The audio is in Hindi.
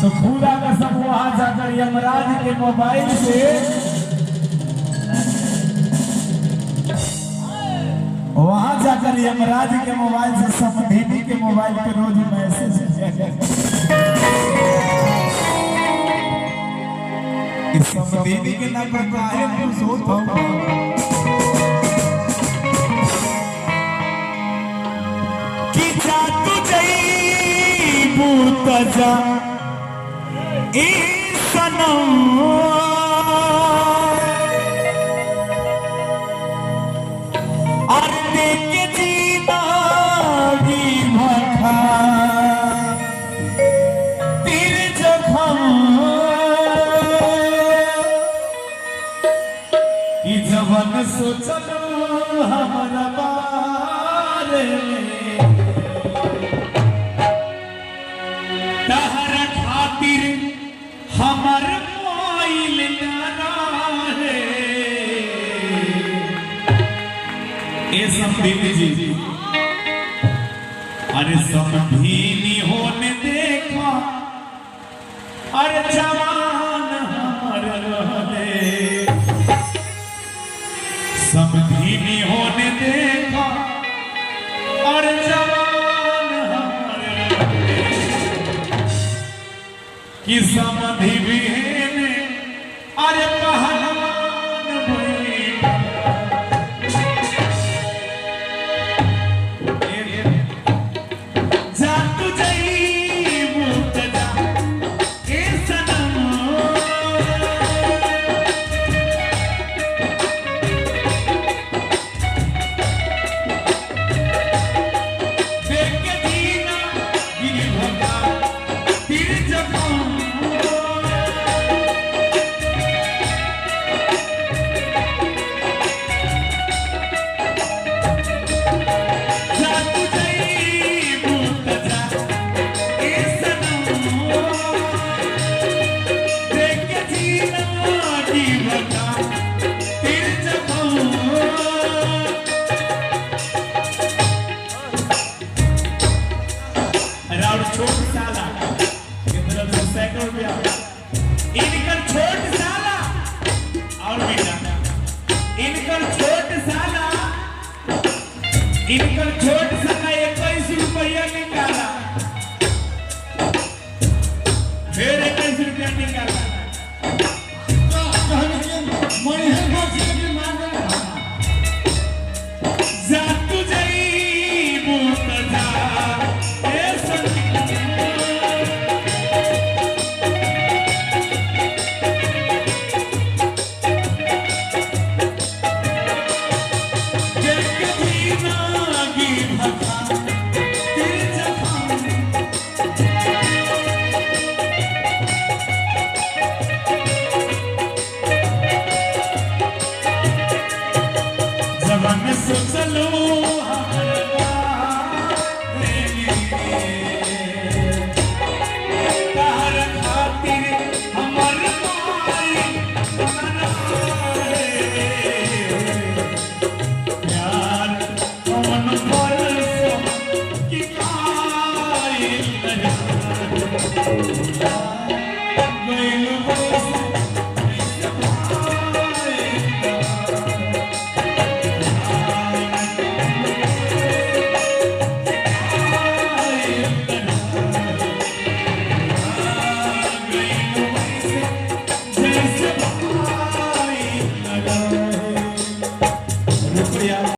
तो खुदा का सब वहां जाकर यमराज के मोबाइल से वहां जाकर यमराज के मोबाइल से समधेनी के मोबाइल पे रोज मैसेज समधेनी के नाम पर काहे खुश होत हो कि जा तू जईबू तजा ई सनम और देके जीना भी भखा तेरे जखम कि जवन सोचलो हमारा बारे तहरा खातिर हमर मोइल ना रहे ये समधीनी जी अरे समधीनी होने देखा अरे जवान हमार रहले समधीनी होने देखा अरे जवान हमार रहले कि समधी भी ने अरे पहलवान बैठा छोट साला सैकड़ों रुपया इनकर छोट साला और बेटा इनकर छोट साला 21 रुपया निकाला फिर 21 रुपया निकाला रुपया